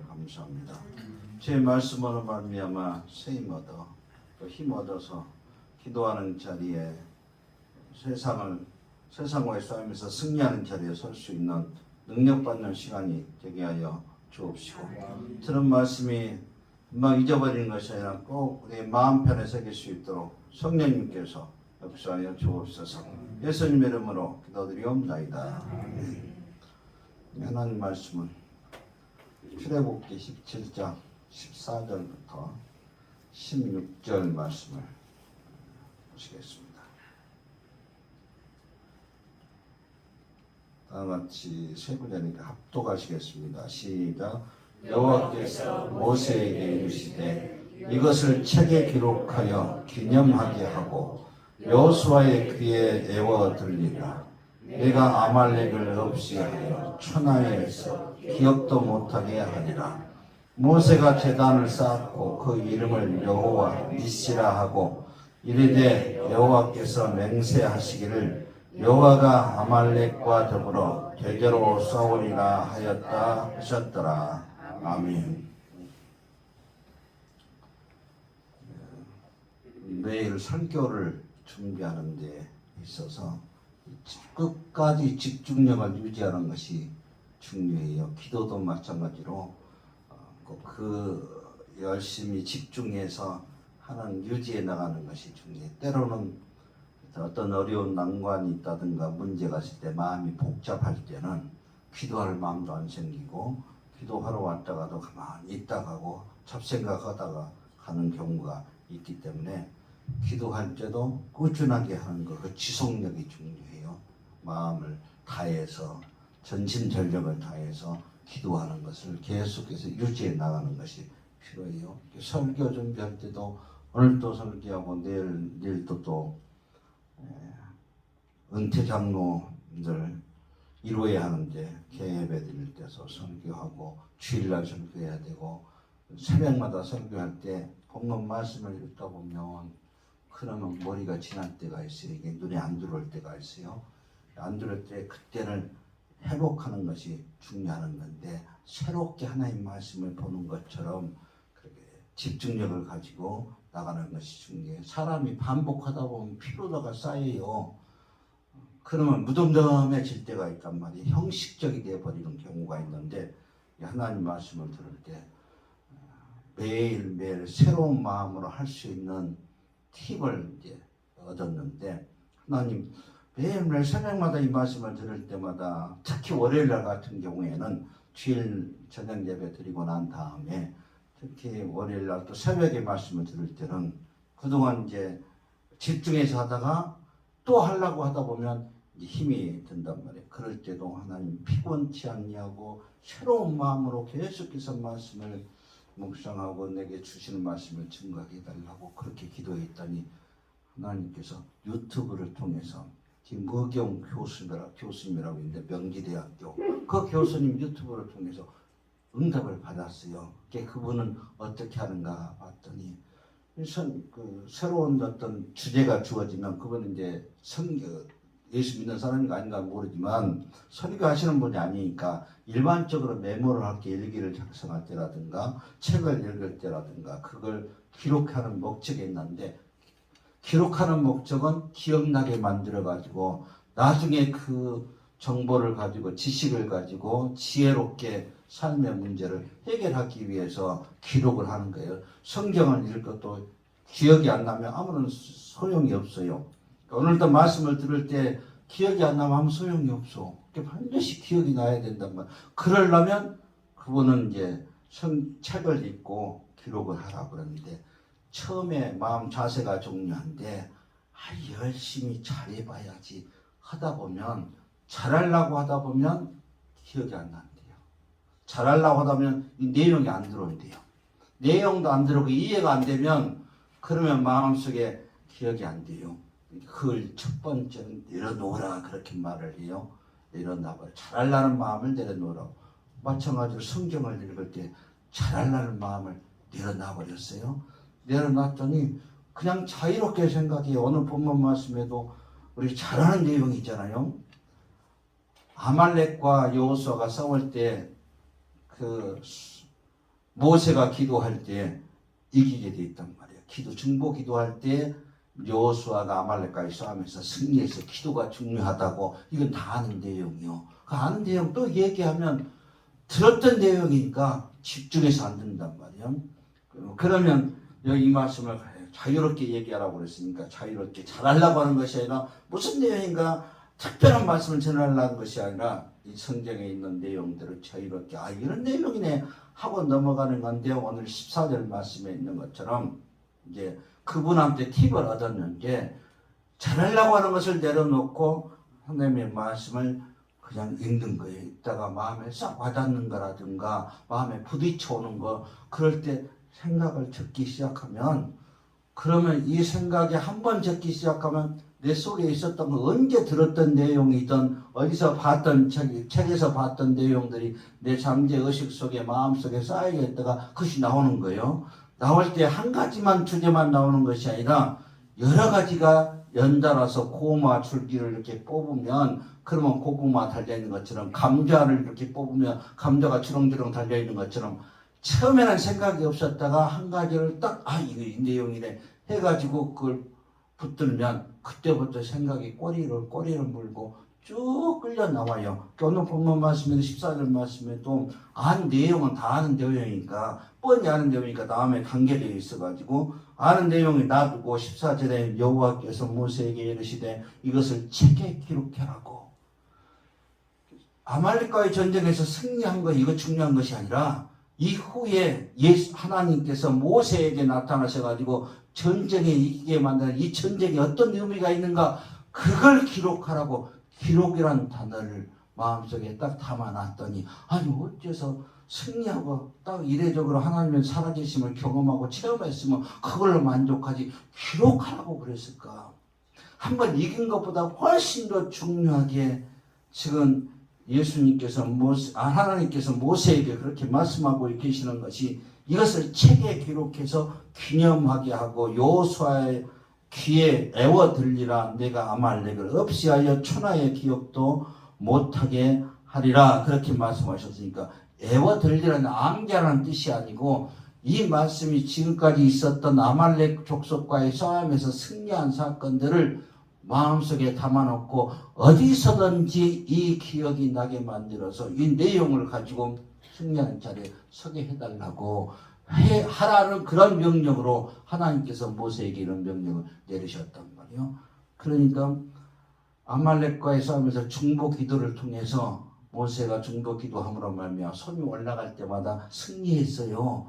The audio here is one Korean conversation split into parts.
감사합니다. 제 말씀으로 말미암아 쓰임 얻어 또 힘 얻어서 기도하는 자리에 세상과의 싸움에서 승리하는 자리에 설 수 있는 능력받는 시간이 되게 하여 주옵시고, 들은 말씀이 금방 잊어버리는 것이 아니라 꼭 우리의 마음편에 새길 수 있도록 성령님께서 역사하여 주옵소서. 예수님의 이름으로 기도드리옵나이다. 하나님 말씀은 출애굽기 17장 14절부터 16절 말씀을 보시겠습니다. 다음같이 세 구절이니까 합독하시겠습니다. 시작. 여호와께서 모세에게 이르시되 이것을 책에 기록하여 기념하게 하고 여호수아의 귀에 애워 들리라. 내가 아말렉을 없이 하여 천하에서 기억도 못하게 하리라. 모세가 제단을 쌓고 그 이름을 여호와 니시라 하고 이르되 여호와께서 맹세하시기를 여호와가 아말렉과 더불어 대저로 싸우리라 하였다 하셨더라. 아멘. 매일 설교를 준비하는 데 있어서 끝까지 집중력을 유지하는 것이 중요해요. 기도도 마찬가지로 그 열심히 집중해서 하는 유지해 나가는 것이 중요해요. 때로는 어떤 어려운 난관이 있다든가 문제가 있을 때 마음이 복잡할 때는 기도할 마음도 안 생기고 기도하러 왔다가도 가만히 있다 가고 잡생각하다가 가는 경우가 있기 때문에 기도할 때도 꾸준하게 하는 것, 그 지속력이 중요해요. 마음을 다해서 전심전력을 다해서 기도하는 것을 계속해서 유지해 나가는 것이 필요해요. 설교 준비할 때도 오늘도 설교하고 내일도 또 은퇴 장로들 이루어야 하는데 개예배 드릴 때서 설교하고 주일날 설교해야 되고 새벽마다 설교할 때 본문 말씀을 읽다 보면 그러면 머리가 지날 때가 있어요. 이게 눈에 안 들어올 때가 있어요. 안 들어올 때 그때는 회복하는 것이 중요한 건데 새롭게 하나님 말씀을 보는 것처럼 그렇게 집중력을 가지고 나가는 것이 중요해요. 사람이 반복하다 보면 피로도가 쌓여요. 그러면 무덤덤해질 때가 있단 말이에요. 형식적이 되어버리는 경우가 있는데 하나님 말씀을 들을 때 매일매일 새로운 마음으로 할 수 있는 팁을 이제 얻었는데, 하나님 매일매일 새벽마다 이 말씀을 들을 때마다 특히 월요일날 같은 경우에는 주일 저녁 예배 드리고 난 다음에 특히 월요일날 또 새벽에 말씀을 들을 때는 그동안 이제 집중해서 하다가 또 하려고 하다 보면 이제 힘이 든단 말이에요. 그럴 때도 하나님 피곤치 않냐고 새로운 마음으로 계속해서 말씀을 묵상하고 내게 주시는 말씀을 증거하게 해달라고 그렇게 기도했더니 하나님께서 유튜브를 통해서 김무경 교수님이라고 있는데 명지대학교 그 교수님 유튜브를 통해서 응답을 받았어요. 그분은 어떻게 하는가 봤더니 새로운 어떤 주제가 주어지면 그분은 이제 예수 믿는 사람인가 아닌가 모르지만 설교하시는 분이 아니니까 일반적으로 메모를 할 때 일기를 작성할 때라든가 책을 읽을 때라든가 그걸 기록하는 목적이 있는데 기록하는 목적은 기억나게 만들어 가지고 나중에 그 정보를 가지고 지식을 가지고 지혜롭게 삶의 문제를 해결하기 위해서 기록을 하는 거예요. 성경을 읽을 것도 기억이 안 나면 아무런 소용이 없어요. 오늘도 말씀을 들을 때 기억이 안 나면 아무 소용이 없어. 반드시 기억이 나야 된단 말이야. 그러려면 그분은 이제 책을 읽고 기록을 하라고 그러는데 처음에 마음 자세가 중요한데 열심히 잘해봐야지 하다 보면 잘하려고 하다 보면 기억이 안 난대요. 잘하려고 하다 보면 이 내용이 안 들어온대요. 내용도 안 들어오고 이해가 안 되면 그러면 마음속에 기억이 안 돼요. 그걸 첫 번째는 내려놓으라 그렇게 말을 해요. 내려놔버려. 잘하려는 마음을 내려놓으라고. 마찬가지로 성경을 읽을 때 잘하려는 마음을 내려놔버렸어요. 내려놨더니 그냥 자유롭게 생각해요. 오늘 본문 말씀에도 우리 잘하는 내용이 있잖아요. 아말렉과 여호수아가 싸울 때 그 모세가 기도할 때 이기게 돼 있단 말이야. 중보 기도할 때 여호수아가 아말렉과의 싸움에서 승리해서 기도가 중요하다고. 이건 다 아는 내용이요. 그 아는 내용 또 얘기하면 들었던 내용이니까 집중해서 안 듣는단 말이야. 그러면 여기 이 말씀을 자유롭게 얘기하라고 그랬으니까 자유롭게 잘하려고 하는 것이 아니라 무슨 내용인가 특별한 말씀을 전하려는 것이 아니라 이 성경에 있는 내용들을 자유롭게 이런 내용이네 하고 넘어가는 건데, 오늘 14절 말씀에 있는 것처럼 이제 그분한테 팁을 얻었는데, 잘하려고 하는 것을 내려놓고 하나님의 말씀을 그냥 읽는 거예요. 읽다가 마음에 싹 와닿는 거라든가 마음에 부딪혀 오는 거, 그럴 때 생각을 적기 시작하면, 그러면 이 생각이 한 번 적기 시작하면 내 속에 있었던 거, 언제 들었던 내용이든 어디서 봤던 책에서 봤던 내용들이 내 잠재 의식 속에 마음속에 쌓여있다가 그것이 나오는 거예요. 나올 때 한 가지만 주제만 나오는 것이 아니라 여러 가지가 연달아서 고구마 줄기를 이렇게 뽑으면, 그러면 고구마 달려있는 것처럼, 감자를 이렇게 뽑으면 감자가 주렁주렁 달려있는 것처럼, 처음에는 생각이 없었다가 한 가지를 딱 이거 이 내용이네 해가지고 그걸 붙들면 그때부터 생각이 꼬리를 물고 쭉 끌려 나와요. 오늘 본문 말씀에도 14절 말씀에도 내용은 다 아는 내용이니까, 뻔히 아는 내용이니까 다음에 관계되어 있어가지고 아는 내용이 놔두고 14절에 여호와께서 모세에게 이르시되 이것을 책에 기록하라고. 아말렉과의 전쟁에서 승리한 거 이거 중요한 것이 아니라 이후에 하나님께서 모세에게 나타나셔가지고 전쟁에 이기게 만드는 이 전쟁에 어떤 의미가 있는가, 그걸 기록하라고. 기록이란 단어를 마음속에 딱 담아놨더니 어째서 승리하고 딱 이례적으로 하나님의 살아계심을 경험하고 체험했으면 그걸로 만족하지 기록하라고 그랬을까. 한번 이긴 것보다 훨씬 더 중요하게 지금 예수님께서 하나님께서 모세에게 그렇게 말씀하고 계시는 것이, 이것을 책에 기록해서 기념하게 하고 여호수아의 귀에 애워 들리라. 내가 아말렉을 없이하여 천하의 기억도 못하게 하리라. 그렇게 말씀하셨으니까, 애워 들리라는 암기하라는 뜻이 아니고, 이 말씀이 지금까지 있었던 아말렉 족속과의 싸움에서 승리한 사건들을 마음속에 담아놓고 어디서든지 이 기억이 나게 만들어서 이 내용을 가지고 승리하는 자리에 서게 해달라고 하라는 그런 명령으로 하나님께서 모세에게 이런 명령을 내리셨단 말이에요. 그러니까 아말렉과의 싸움에서 중보 기도를 통해서 모세가 중보 기도함으로 말미암아 손이 올라갈 때마다 승리했어요.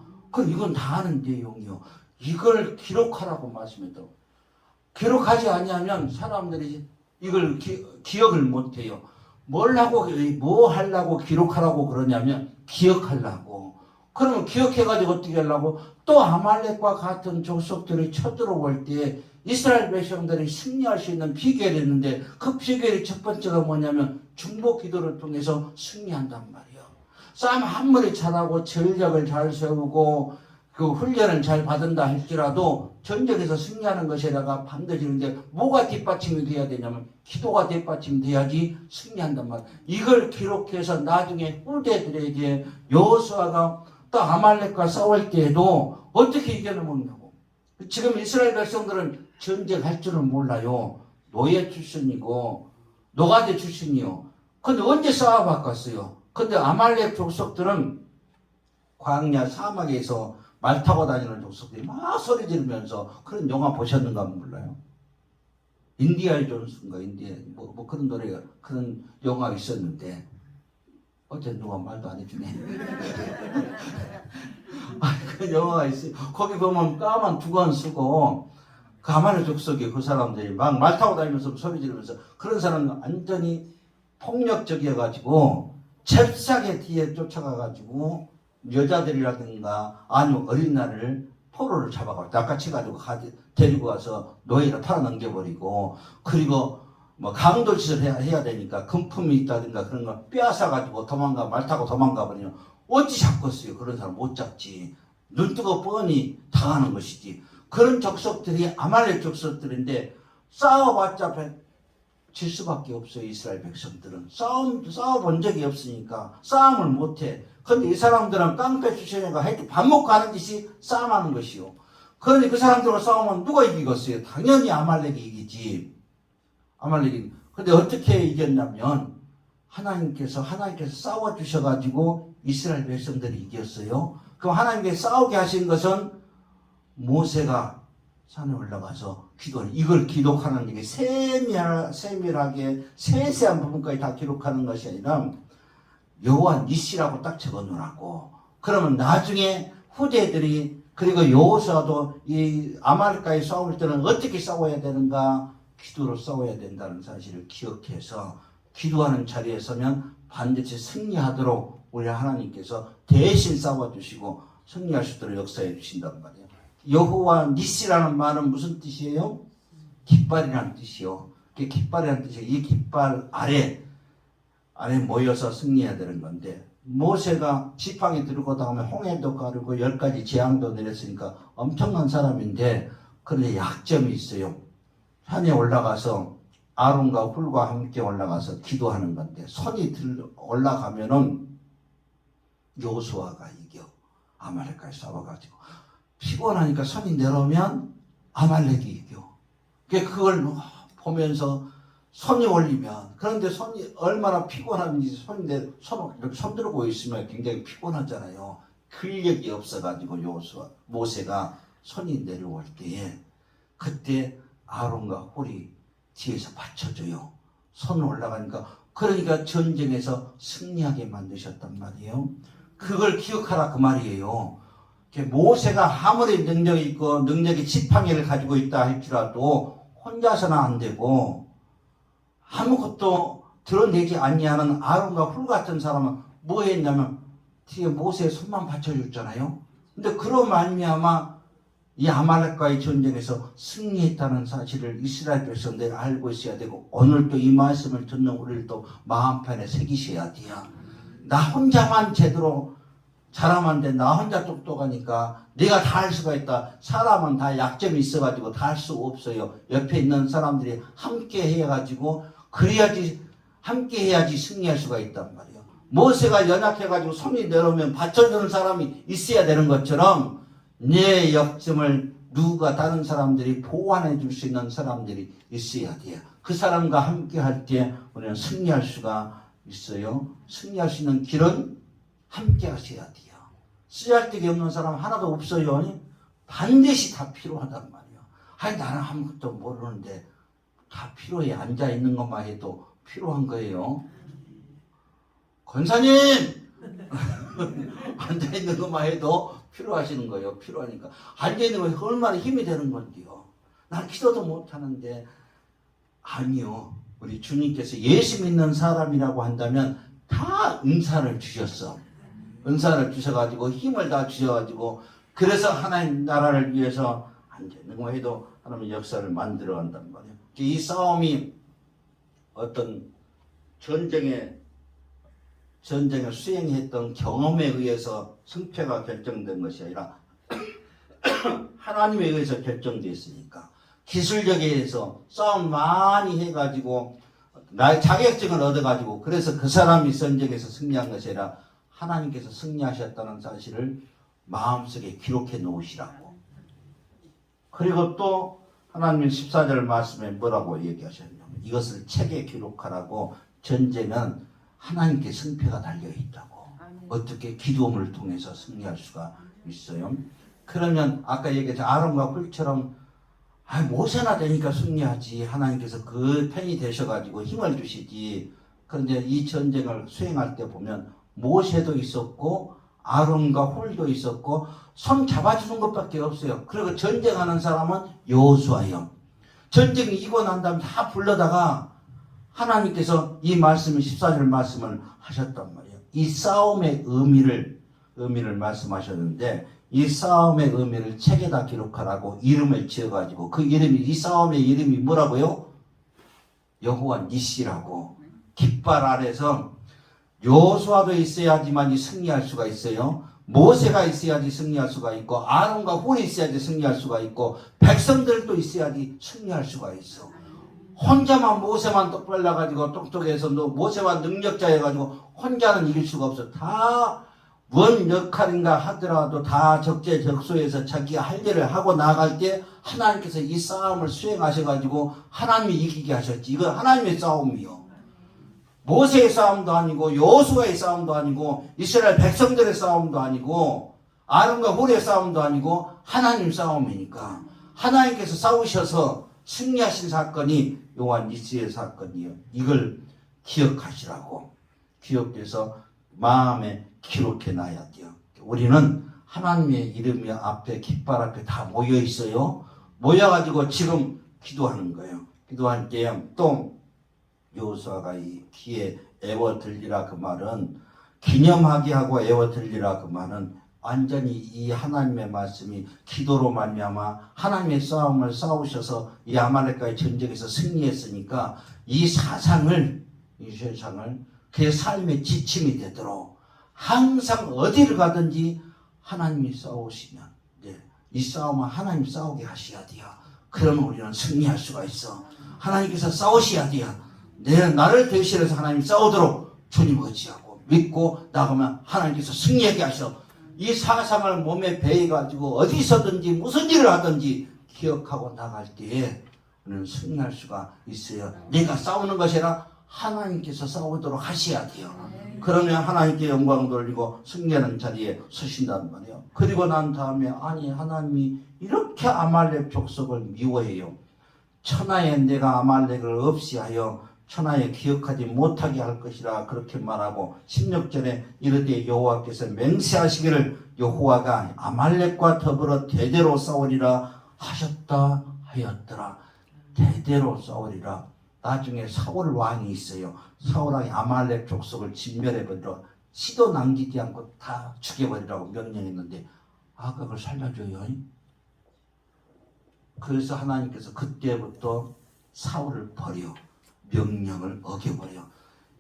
이건 다 아는 내용이요. 이걸 기록하라고 말씀했다고. 기록하지 아니하면 사람들이 이걸 기억을 못해요. 뭐 하려고 기록하라고 그러냐면 기억하려고. 그러면 기억해가지고 어떻게 하려고? 또 아말렉과 같은 족속들이 쳐들어올 때 이스라엘 백성들이 승리할 수 있는 비결이 있는데, 그 비결이 첫 번째가 뭐냐면 중보 기도를 통해서 승리한단 말이에요. 싸움 아무리 잘하고 전력을 잘 세우고 그 훈련을 잘 받은다 할지라도 전쟁에서 승리하는 것에다가 반드시, 근데 뭐가 뒷받침이 돼야 되냐면 기도가 뒷받침이 돼야지 승리한단 말이에요. 이걸 기록해서 나중에 후대들에게 여호수아가 또 아말렉과 싸울 때에도 어떻게 이겨내먹냐고. 지금 이스라엘 백성들은 전쟁할 줄은 몰라요. 노예 출신이고 노가대 출신이요. 근데 언제 싸워봤겠어요? 근데 아말렉 족속들은 광야 사막에서 말 타고 다니는 족속들이 막 소리 지르면서, 그런 영화 보셨는가 몰라요? 인디아 존스인가 뭐 그런 노래가, 그런 영화가 있었는데 어째 누가 말도 안 해주네. 그 영화가 있어요. 거기 보면 까만 두건 쓰고 가만히 족속에 그 사람들이 막 말 타고 다니면서 소리 지르면서, 그런 사람은 완전히 폭력적이어가지고 잽싸게 뒤에 쫓아가가지고 여자들이라든가 아니면 어린 날을 포로를 잡아가지고 낚아채가지고 데리고 와서 노예를 팔아넘겨버리고, 그리고 뭐 강도짓을 해야 되니까 금품이 있다든가 그런 걸 빼앗아가지고 말 타고 도망가 버리면 어찌 잡겠어요? 그런 사람 못 잡지. 눈뜨고 뻔히 당하는 것이지. 그런 족속들이 아말렉 족속들인데 싸워봤자 질 수밖에 없어요. 이스라엘 백성들은 싸워본 적이 없으니까 싸움을 못해. 근데 이 사람들은 깡패 출신이가 해도 밥 먹고 하는 짓이 싸움하는 것이요. 그러니 그 사람들과 싸우면 누가 이기겠어요? 당연히 아말렉이 이기지. 아말렉이. 근데 어떻게 이겼냐면 하나님께서 싸워 주셔가지고 이스라엘 백성들이 이겼어요. 그럼 하나님께서 싸우게 하신 것은 모세가 산에 올라가서 기도하는, 이걸 기록하는 게 세밀하게 세세한 부분까지 다 기록하는 것이 아니라 여호와 니시라고 딱 적어 놓으라고. 그러면 나중에 후대들이, 그리고 여호수아도 이 아말렉과의 싸울 때는 어떻게 싸워야 되는가? 기도로 싸워야 된다는 사실을 기억해서 기도하는 자리에 서면 반드시 승리하도록 우리 하나님께서 대신 싸워주시고 승리할 수 있도록 역사해 주신단 말이에요. 여호와 니시라는 말은 무슨 뜻이에요? 깃발이라는 뜻이요. 깃발이라는 뜻이에요. 이 깃발 아래 모여서 승리해야 되는 건데, 모세가 지팡이 들고 다음에 홍해도 가르고 10가지 재앙도 내렸으니까 엄청난 사람인데, 그런데 약점이 있어요. 산에 올라가서 아론과 훌과 함께 올라가서 기도하는 건데, 손이 올라가면은 여호수아가 이겨. 아말렉까지 싸워가지고 피곤하니까 손이 내려오면 아말렉이 이겨. 그걸 보면서 손이 올리면, 그런데 손이 얼마나 피곤한지 손 들고 있으면 굉장히 피곤하잖아요. 근력이 없어가지고 모세가 손이 내려올 때에 그때 아론과 홀이 뒤에서 받쳐줘요. 손 올라가니까. 그러니까 전쟁에서 승리하게 만드셨단 말이에요. 그걸 기억하라 그 말이에요. 모세가 아무리 능력이 있고 능력이 지팡이를 가지고 있다 할지라도 혼자서는 안 되고 아무것도 드러내지 아니하는 아론과 훌 같은 사람은 뭐 했냐면 뒤에 모세의 손만 받쳐줬잖아요. 근데 그런 말미암아 이 아말렉과의 전쟁에서 승리했다는 사실을 이스라엘 백성들이 알고 있어야 되고, 오늘 또 이 말씀을 듣는 우리를 또 마음판에 새기셔야 돼요. 나 혼자만 제대로 잘하면 돼. 나 혼자 똑똑하니까 내가 다 할 수가 있다. 사람은 다 약점이 있어가지고 다 할 수가 없어요. 옆에 있는 사람들이 함께 해가지고 함께 해야지 승리할 수가 있단 말이에요. 모세가 연약해가지고 손이 내려오면 받쳐주는 사람이 있어야 되는 것처럼 내 약점을 다른 사람들이 보완해 줄 수 있는 사람들이 있어야 돼요. 그 사람과 함께 할 때 우리는 승리할 수가 있어요. 승리할 수 있는 길은 함께 하셔야 돼요. 쓰잘데기 없는 사람 하나도 없어요. 반드시 다 필요하단 말이에요. 아니 나는 아무것도 모르는데 다 필요해. 앉아있는 것만 해도 필요한 거예요. 권사님! 앉아있는 것만 해도 필요하시는 거예요. 필요하니까. 앉아있는 거 얼마나 힘이 되는 건데요. 난 기도도 못하는데. 아니요. 우리 주님께서 예수 믿는 사람이라고 한다면 다 은사를 주셨어. 은사를 주셔가지고 힘을 다 주셔가지고, 그래서 하나님 나라를 위해서 앉아있는 거 해도 하나님의 역사를 만들어 간단 말이에요. 이 싸움이 어떤 전쟁을 수행했던 경험에 의해서 승패가 결정된 것이 아니라 하나님에 의해서 결정됐으니까, 기술력에 의해서 싸움 많이 해가지고 나의 자격증을 얻어가지고 그래서 그 사람이 전쟁에서 승리한 것이 아니라 하나님께서 승리하셨다는 사실을 마음속에 기록해 놓으시라고. 그리고 또 하나님의 14절 말씀에 뭐라고 얘기하셨냐면 이것을 책에 기록하라고. 전쟁은 하나님께 승패가 달려있다고. 어떻게? 기도음을 통해서 승리할 수가 있어요. 그러면 아까 얘기했죠. 아론과 훌처럼 모세나 되니까 승리하지. 하나님께서 그 편이 되셔가지고 힘을 주시지. 그런데 이 전쟁을 수행할 때 보면 모세도 있었고 아론과 홀도 있었고 손 잡아주는 것밖에 없어요. 그리고 전쟁하는 사람은 여호수아예요. 전쟁이 이고 난 다음에 다 불러다가 하나님께서 이 말씀을 14절 말씀을 하셨단 말이에요. 이 싸움의 의미를 말씀하셨는데 이 싸움의 의미를 책에다 기록하라고 이름을 지어가지고 이 싸움의 이름이 뭐라고요? 여호와 니시라고. 깃발 아래서 여호수아도 있어야지만 승리할 수가 있어요. 모세가 있어야지 승리할 수가 있고 아론과 훌이 있어야지 승리할 수가 있고 백성들도 있어야지 승리할 수가 있어. 혼자만 모세만 똑발라가지고 똑똑해서 모세만 능력자여가지고 혼자는 이길 수가 없어. 다 뭔 역할인가 하더라도 다 적재적소에서 자기가 할 일을 하고 나갈 때 하나님께서 이 싸움을 수행하셔가지고 하나님이 이기게 하셨지. 이거 하나님의 싸움이요. 모세의 싸움도 아니고 여호수아의 싸움도 아니고 이스라엘 백성들의 싸움도 아니고 아론과 홀의 싸움도 아니고 하나님 싸움이니까 하나님께서 싸우셔서 승리하신 사건이 요한 니스의 사건이요. 이걸 기억하시라고 기억해서 마음에 기록해 놔야 돼요. 우리는 하나님의 이름이 앞에 깃발 앞에 다 모여 있어요. 모여가지고 지금 기도하는 거예요. 기도할 때 또 여호수아가 이 귀에 애워 들리라 그 말은 기념하게 하고 애워 들리라 그 말은 완전히 이 하나님의 말씀이 기도로 말미암아 하나님의 싸움을 싸우셔서 이 아말렉과의 전쟁에서 승리했으니까 이 사상을 이 세상을 그의 삶의 지침이 되도록 항상 어디를 가든지 하나님이 싸우시면 이 싸움은 하나님 싸우게 하셔야 돼요. 그러면 우리는 승리할 수가 있어. 하나님께서 싸우셔야 돼요. 나를 대신해서 하나님 싸우도록 주님 의지하고 믿고 나가면 하나님께서 승리하게 하셔. 이 사상을 몸에 배해가지고 어디서든지 무슨 일을 하든지 기억하고 나갈 때에 우리는 승리할 수가 있어요. 내가 싸우는 것이 아니라 하나님께서 싸우도록 하셔야 돼요. 그러면 하나님께 영광 돌리고 승리하는 자리에 서신단 말이에요. 그리고 난 다음에 아니 하나님이 이렇게 아말렉 족속을 미워해요. 천하에 내가 아말렉을 없이 하여 천하에 기억하지 못하게 할 것이라 그렇게 말하고 16절에 이르되 여호와께서 맹세하시기를 여호와가 아말렉과 더불어 대대로 싸우리라 하셨다 하였더라. 대대로 싸우리라. 나중에 사울 왕이 있어요. 사울 왕이 아말렉 족속을 진멸해버리라. 시도 남기지 않고 다 죽여버리라고 명령했는데 아각을 살려줘요. 그래서 하나님께서 그때부터 사울을 버려 명령을 어겨버려.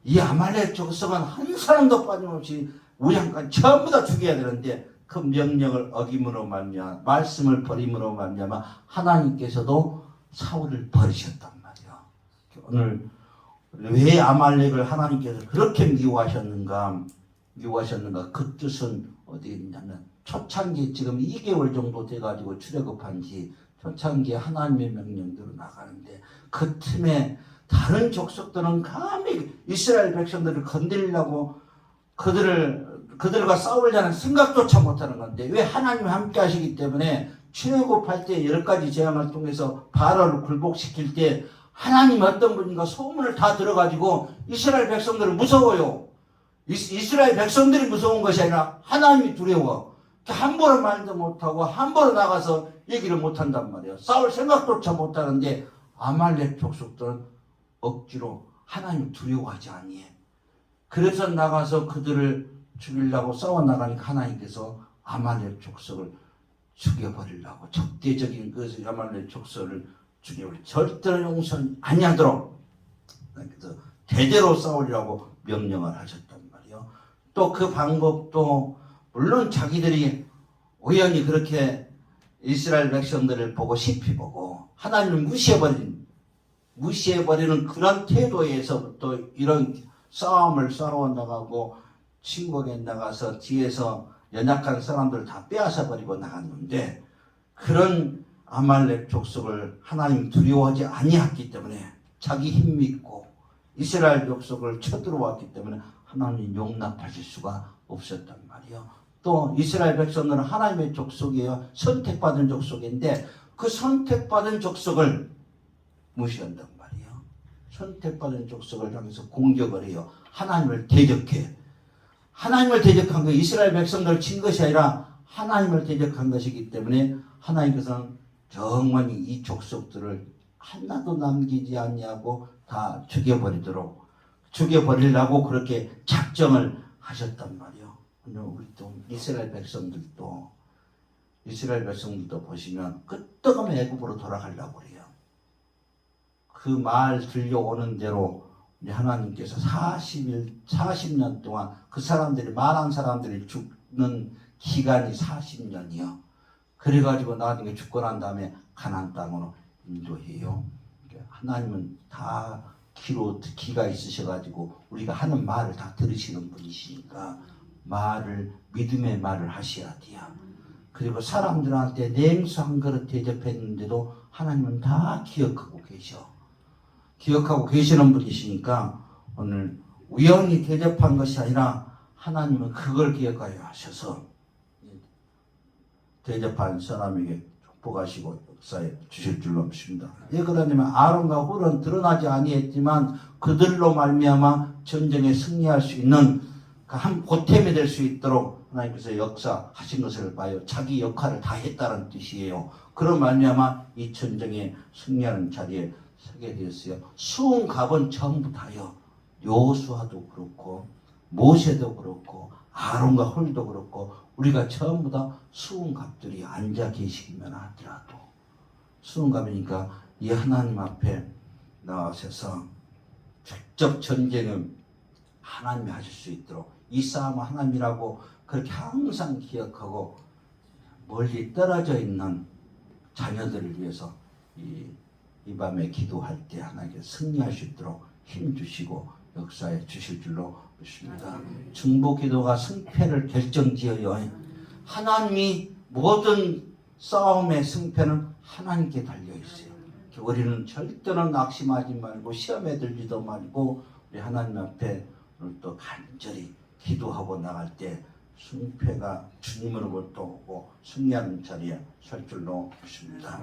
이 아말렉 족속은 한 사람도 빠짐없이 우양까지 전부 다 죽여야 되는데 그 명령을 어김으로 말미암아 말씀을 버림으로 말미암아 하나님께서도 사울을 버리셨단 말이야. 오늘 왜 아말렉을 하나님께서 그렇게 미워하셨는가 그 뜻은 어디에 있냐면 초창기 지금 2개월 정도 돼가지고 출애굽한 지 초창기에 하나님의 명령대로 나가는데 그 틈에 다른 족속들은 감히 이스라엘 백성들을 건드리려고 그들과 싸우려는 생각조차 못하는 건데 왜 하나님이 함께 하시기 때문에 출애굽할 때 10가지 재앙을 통해서 바로를 굴복시킬 때 하나님 어떤 분인가 소문을 다 들어가지고 이스라엘 백성들을 무서워요. 이스라엘 백성들이 무서운 것이 아니라 하나님이 두려워. 함부로 말도 못하고 함부로 나가서 얘기를 못한단 말이에요. 싸울 생각조차 못하는데 아말렉 족속들은 억지로 하나님 두려워하지 아니해. 그래서 나가서 그들을 죽이려고 싸워나가니까 하나님께서 아말렉 족속을 죽여버리려고 적대적인 그 아말렉 족속을 죽여버리고 절대로 용서는 아니하도록 그래서 대대로 싸우리라고 명령을 하셨단 말이에요. 또 그 방법도 물론 자기들이 우연히 그렇게 이스라엘 백성들을 보고 싶이 보고 하나님을 무시해버리는 그런 태도에서부터 이런 싸움을 싸워 나가고 침공에 나가서 뒤에서 연약한 사람들을 다 빼앗아버리고 나갔는데 그런 아말렉 족속을 하나님 두려워하지 아니했기 때문에 자기 힘 믿고 이스라엘 족속을 쳐들어왔기 때문에 하나님 용납하실 수가 없었단 말이에요. 또 이스라엘 백성들은 하나님의 족속이에요. 선택받은 족속인데 그 선택받은 족속을 무시한단 말이에요. 선택받은 족속을 향해서 공격을 해요. 하나님을 대적해. 하나님을 대적한 거 이스라엘 백성들을 친 것이 아니라 하나님을 대적한 것이기 때문에 하나님께서는 정말 이 족속들을 하나도 남기지 않냐고 다 죽여버리려고 그렇게 작정을 하셨단 말이에요. 우리 또 이스라엘 백성들도 보시면 끄떡하면 애굽으로 돌아가려고 그래요. 그 말 들려오는 대로 우리 하나님께서 40년 동안 그 사람들이 많은 사람들이 죽는 기간이 40년이요. 그래가지고 나중에 죽고 난 다음에 가나안 땅으로 인도해요. 하나님은 다 기가 있으셔가지고 우리가 하는 말을 다 들으시는 분이시니까 말을 믿음의 말을 하셔야 돼요. 그리고 사람들한테 냉수 한 그릇 대접했는데도 하나님은 다 기억하고 계셔. 기억하고 계시는 분이시니까 오늘 우연히 대접한 것이 아니라 하나님은 그걸 기억하여 하셔서 대접한 사람에게 축복하시고 역사에 주실 줄로 믿습니다. 왜 그러냐면 아론과 홀은 드러나지 아니했지만 그들로 말미암아 전쟁에 승리할 수 있는 한 보탬이 될 수 있도록 하나님께서 역사하신 것을 봐요. 자기 역할을 다 했다는 뜻이에요. 그런 말미암아 이 전쟁에 승리하는 자리에 서게 되었어요. 수은갑은 전부 다요. 요수아도 그렇고 모세도 그렇고 아론과 홀도 그렇고 우리가 전부 다 수은갑들이 앉아 계시기만 하더라도 수은갑이니까 이 하나님 앞에 나와서 직접 전쟁을 하나님이 하실 수 있도록 이 싸움은 하나님이라고 그렇게 항상 기억하고 멀리 떨어져 있는 자녀들을 위해서 이 밤에 기도할 때 하나님께 승리할 수 있도록 힘주시고 역사해 주실 줄로 믿습니다. 중보 기도가 승패를 결정지어요. 하나님이 모든 싸움의 승패는 하나님께 달려 있어요. 우리는 절대로 낙심하지 말고 시험에 들지도 말고 우리 하나님 앞에 오늘 또 간절히 기도하고 나갈 때 승패가 주님으로부터 오고 승리하는 자리에 설 줄로 믿습니다.